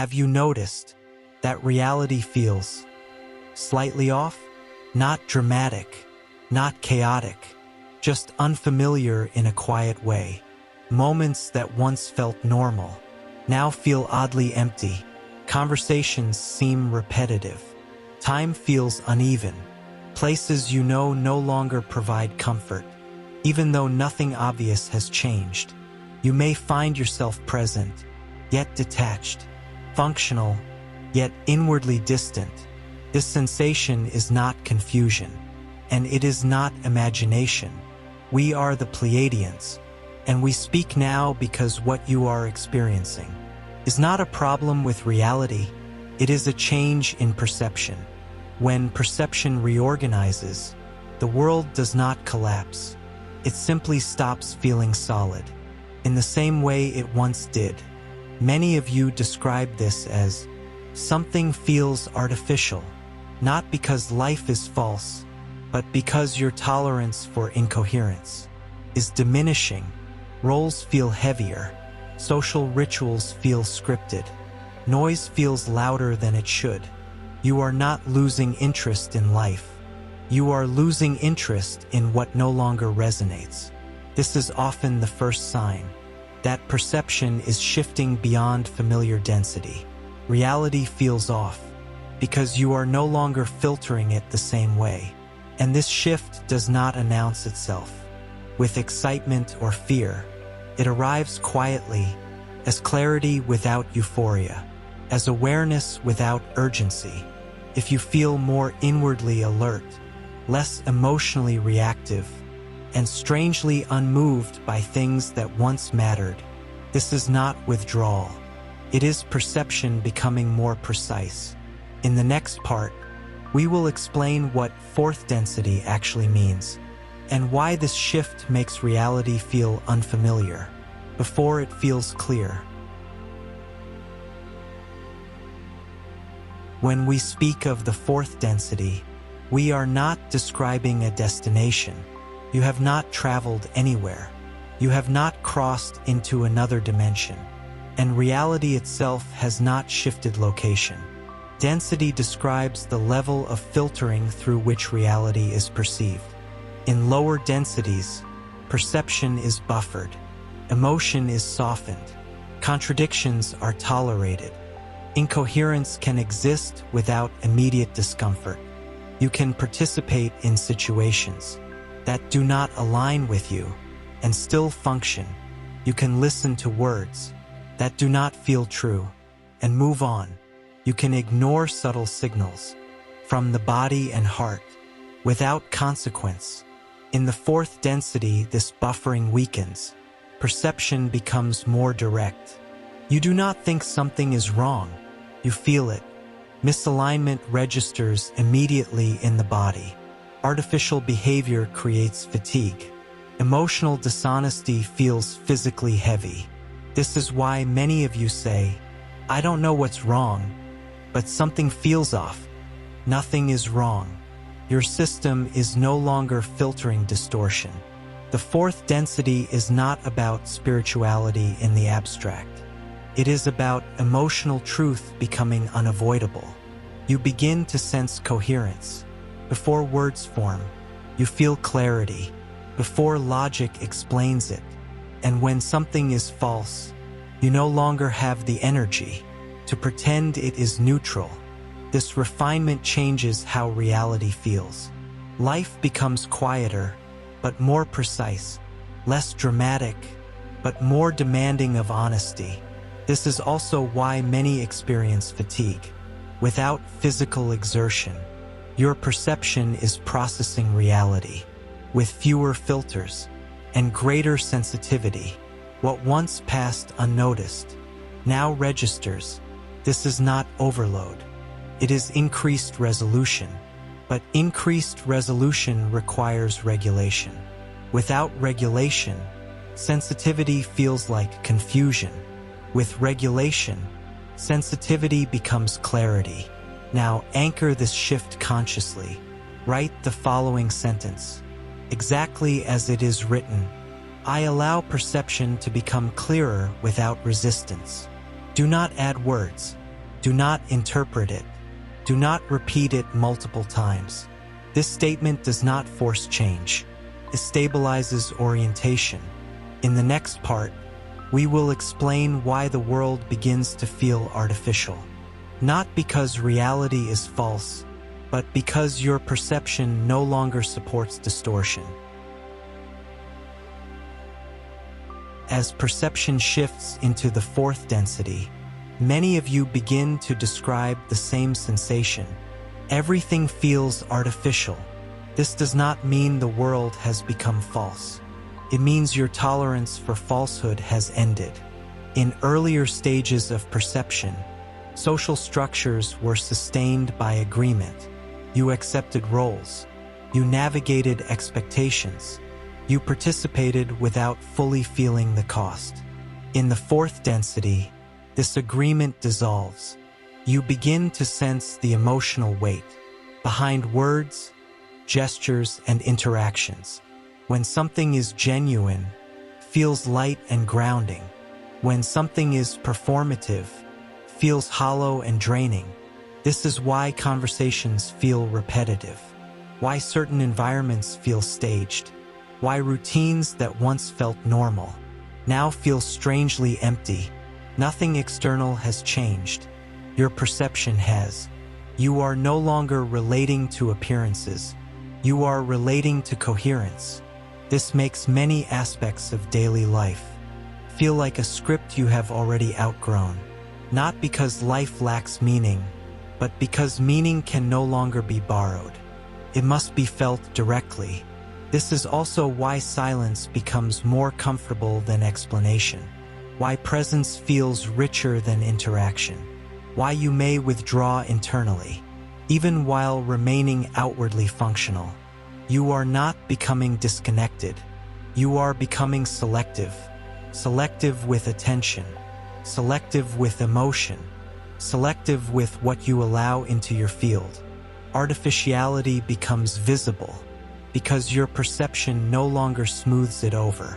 Have you noticed that reality feels slightly off? Not dramatic, not chaotic, just unfamiliar in a quiet way. Moments that once felt normal now feel oddly empty. Conversations seem repetitive. Time feels uneven. Places you know no longer provide comfort. Even though nothing obvious has changed, you may find yourself present, yet detached, functional, yet inwardly distant. This sensation is not confusion, and it is not imagination. We are the Pleiadians, and we speak now because what you are experiencing is not a problem with reality, it is a change in perception. When perception reorganizes, the world does not collapse. It simply stops feeling solid, in the same way it once did. Many of you describe this as something feels artificial, not because life is false, but because your tolerance for incoherence is diminishing. Roles feel heavier, social rituals feel scripted, noise feels louder than it should. You are not losing interest in life. You are losing interest in what no longer resonates. This is often the first sign that perception is shifting beyond familiar density. Reality feels off because you are no longer filtering it the same way. And this shift does not announce itself with excitement or fear. It arrives quietly, as clarity without euphoria, as awareness without urgency. If you feel more inwardly alert, less emotionally reactive, and strangely unmoved by things that once mattered, this is not withdrawal. It is perception becoming more precise. In the next part, we will explain what fourth density actually means, and why this shift makes reality feel unfamiliar before it feels clear. When we speak of the fourth density, we are not describing a destination. You have not traveled anywhere. You have not crossed into another dimension, and reality itself has not shifted location. Density describes the level of filtering through which reality is perceived. In lower densities, perception is buffered, emotion is softened, contradictions are tolerated. Incoherence can exist without immediate discomfort. You can participate in situations that do not align with you and still function. You can listen to words that do not feel true and move on. You can ignore subtle signals from the body and heart without consequence. In the fourth density, this buffering weakens. Perception becomes more direct. You do not think something is wrong. You feel it. Misalignment registers immediately in the body. Artificial behavior creates fatigue. Emotional dishonesty feels physically heavy. This is why many of you say, "I don't know what's wrong, but something feels off." Nothing is wrong. Your system is no longer filtering distortion. The fourth density is not about spirituality in the abstract. It is about emotional truth becoming unavoidable. You begin to sense coherence. Before words form, you feel clarity. Before logic explains it. And when something is false, you no longer have the energy to pretend it is neutral. This refinement changes how reality feels. Life becomes quieter, but more precise, less dramatic, but more demanding of honesty. This is also why many experience fatigue. Without physical exertion, your perception is processing reality with fewer filters and greater sensitivity. What once passed unnoticed now registers. This is not overload. It is increased resolution. But increased resolution requires regulation. Without regulation, sensitivity feels like confusion. With regulation, sensitivity becomes clarity. Now anchor this shift consciously. Write the following sentence, exactly as it is written. I allow perception to become clearer without resistance. Do not add words. Do not interpret it. Do not repeat it multiple times. This statement does not force change. It stabilizes orientation. In the next part, we will explain why the world begins to feel artificial. Not because reality is false, but because your perception no longer supports distortion. As perception shifts into the fourth density, many of you begin to describe the same sensation. Everything feels artificial. This does not mean the world has become false. It means your tolerance for falsehood has ended. In earlier stages of perception, social structures were sustained by agreement. You accepted roles. You navigated expectations. You participated without fully feeling the cost. In the fourth density, this agreement dissolves. You begin to sense the emotional weight behind words, gestures, and interactions. When something is genuine, feels light and grounding. When something is performative, feels hollow and draining. This is why conversations feel repetitive, why certain environments feel staged, why routines that once felt normal now feel strangely empty. Nothing external has changed. Your perception has. You are no longer relating to appearances. You are relating to coherence. This makes many aspects of daily life feel like a script you have already outgrown. Not because life lacks meaning, but because meaning can no longer be borrowed. It must be felt directly. This is also why silence becomes more comfortable than explanation, why presence feels richer than interaction, why you may withdraw internally, even while remaining outwardly functional. You are not becoming disconnected. You are becoming selective. Selective with attention, selective with emotion, selective with what you allow into your field. Artificiality becomes visible because your perception no longer smooths it over.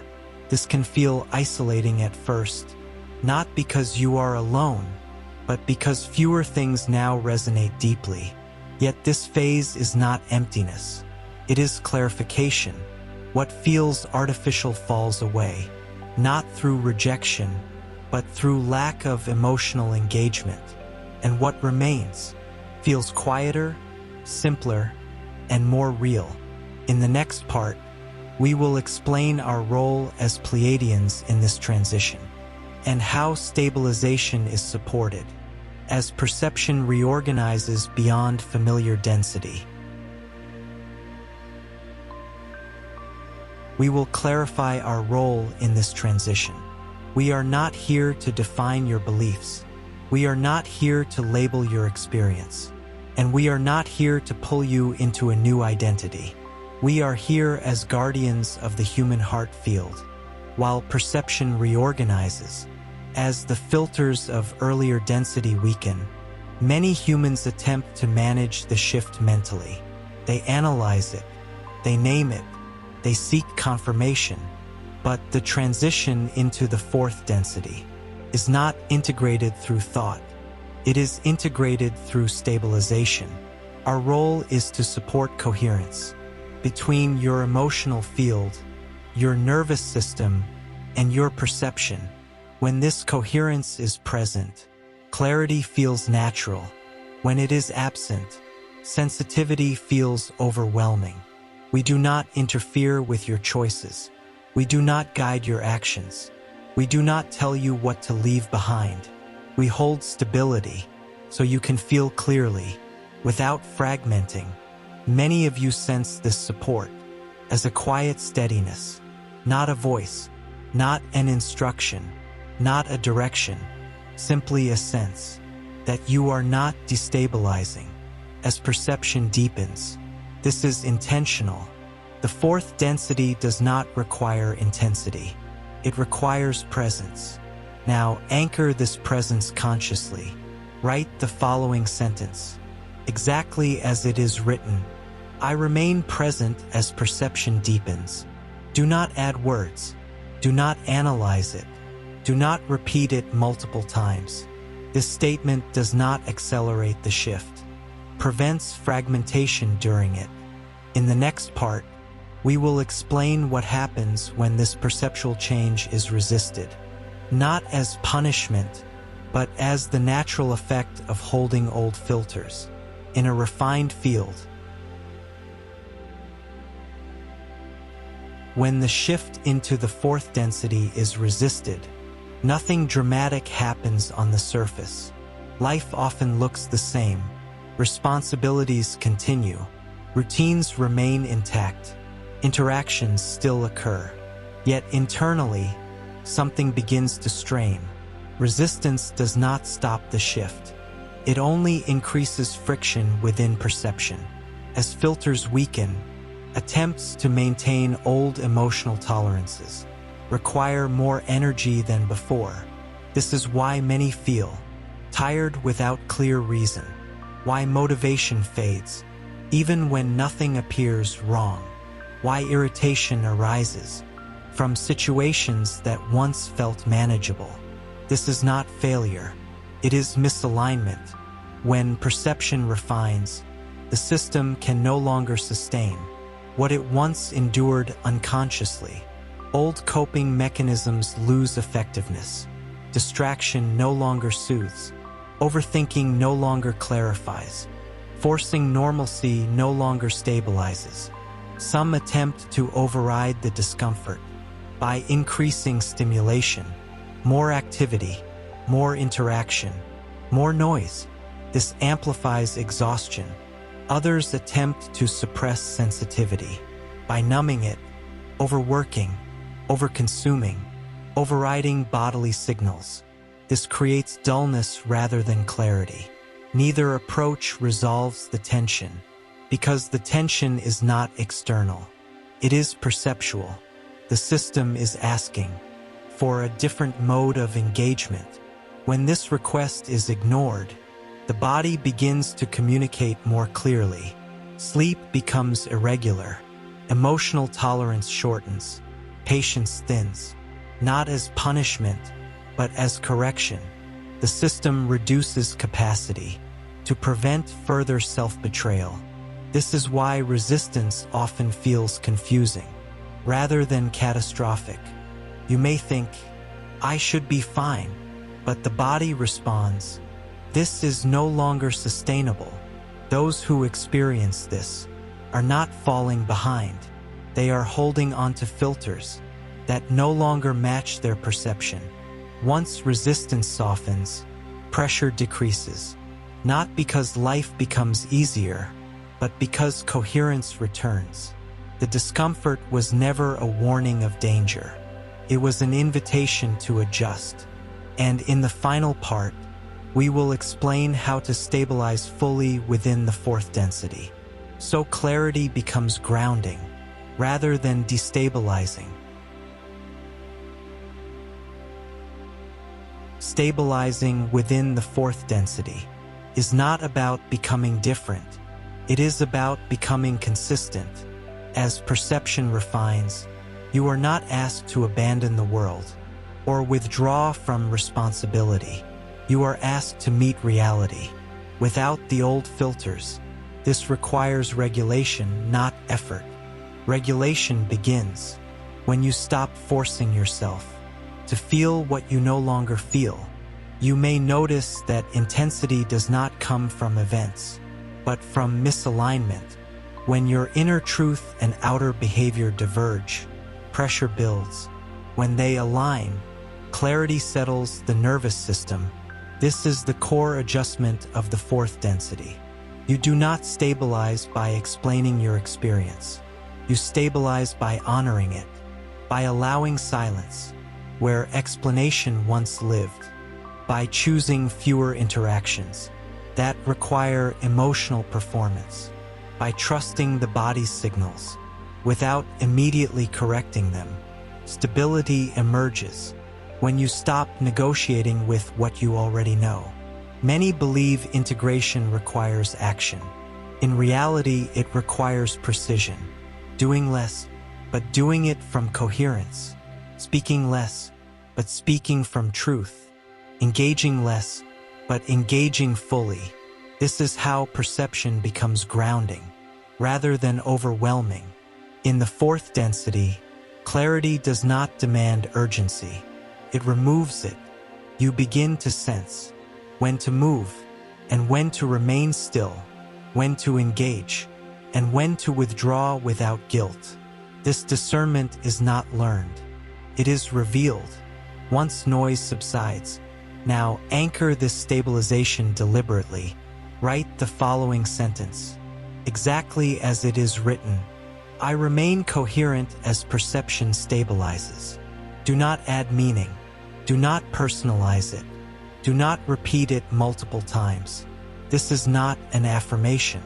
This can feel isolating at first, not because you are alone, but because fewer things now resonate deeply. Yet this phase is not emptiness. It is clarification. What feels artificial falls away, not through rejection, but through lack of emotional engagement. And what remains feels quieter, simpler, and more real. In the next part, we will explain our role as Pleiadians in this transition, and how stabilization is supported as perception reorganizes beyond familiar density. We will clarify our role in this transition. We are not here to define your beliefs. We are not here to label your experience. And we are not here to pull you into a new identity. We are here as guardians of the human heart field, while perception reorganizes. As the filters of earlier density weaken, many humans attempt to manage the shift mentally. They analyze it, they name it, they seek confirmation. But the transition into the fourth density is not integrated through thought. It is integrated through stabilization. Our role is to support coherence between your emotional field, your nervous system, and your perception. When this coherence is present, clarity feels natural. When it is absent, sensitivity feels overwhelming. We do not interfere with your choices. We do not guide your actions. We do not tell you what to leave behind. We hold stability so you can feel clearly, without fragmenting. Many of you sense this support as a quiet steadiness, not a voice, not an instruction, not a direction, simply a sense that you are not destabilizing. As perception deepens, this is intentional. The fourth density does not require intensity. It requires presence. Now anchor this presence consciously. Write the following sentence, exactly as it is written. I remain present as perception deepens. Do not add words. Do not analyze it. Do not repeat it multiple times. This statement does not accelerate the shift, prevents fragmentation during it. In the next part, we will explain what happens when this perceptual change is resisted, not as punishment, but as the natural effect of holding old filters in a refined field. When the shift into the fourth density is resisted, nothing dramatic happens on the surface. Life often looks the same. Responsibilities continue. Routines remain intact. Interactions still occur. Yet internally, something begins to strain. Resistance does not stop the shift. It only increases friction within perception. As filters weaken, attempts to maintain old emotional tolerances require more energy than before. This is why many feel tired without clear reason, why motivation fades, even when nothing appears wrong, why irritation arises from situations that once felt manageable. This is not failure, it is misalignment. When perception refines, the system can no longer sustain what it once endured unconsciously. Old coping mechanisms lose effectiveness. Distraction no longer soothes. Overthinking no longer clarifies. Forcing normalcy no longer stabilizes. Some attempt to override the discomfort by increasing stimulation, more activity, more interaction, more noise. This amplifies exhaustion. Others attempt to suppress sensitivity by numbing it, overworking, overconsuming, overriding bodily signals. This creates dullness rather than clarity. Neither approach resolves the tension, because the tension is not external. It is perceptual. The system is asking for a different mode of engagement. When this request is ignored, the body begins to communicate more clearly. Sleep becomes irregular. Emotional tolerance shortens. Patience thins. Not as punishment, but as correction. The system reduces capacity to prevent further self-betrayal. This is why resistance often feels confusing, rather than catastrophic. You may think, I should be fine, but the body responds, this is no longer sustainable. Those who experience this are not falling behind. They are holding onto filters that no longer match their perception. Once resistance softens, pressure decreases, not because life becomes easier, but because coherence returns. The discomfort was never a warning of danger. It was an invitation to adjust. And in the final part, we will explain how to stabilize fully within the fourth density, so clarity becomes grounding rather than destabilizing. Stabilizing within the fourth density is not about becoming different. It is about becoming consistent. As perception refines, you are not asked to abandon the world or withdraw from responsibility. You are asked to meet reality without the old filters. This requires regulation, not effort. Regulation begins when you stop forcing yourself to feel what you no longer feel. You may notice that intensity does not come from events, but from misalignment. When your inner truth and outer behavior diverge, pressure builds. When they align, clarity settles the nervous system. This is the core adjustment of the fourth density. You do not stabilize by explaining your experience. You stabilize by honoring it, by allowing silence where explanation once lived, by choosing fewer interactions that require emotional performance, by trusting the body's signals without immediately correcting them. Stability emerges when you stop negotiating with what you already know. Many believe integration requires action. In reality, it requires precision. Doing less, but doing it from coherence. Speaking less, but speaking from truth. Engaging less, but but engaging fully. This is how perception becomes grounding, rather than overwhelming. In the fourth density, clarity does not demand urgency. It removes it. You begin to sense when to move, and when to remain still, when to engage, and when to withdraw without guilt. This discernment is not learned. It is revealed. Once noise subsides, now anchor this stabilization deliberately. Write the following sentence, exactly as it is written. I remain coherent as perception stabilizes. Do not add meaning. Do not personalize it. Do not repeat it multiple times. This is not an affirmation.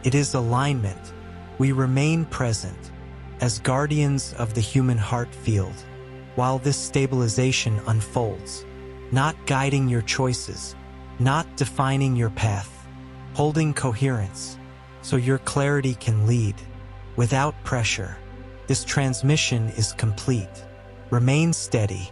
It is alignment. We remain present as guardians of the human heart field while this stabilization unfolds, not guiding your choices, not defining your path, holding coherence so your clarity can lead without pressure. This transmission is complete. Remain steady.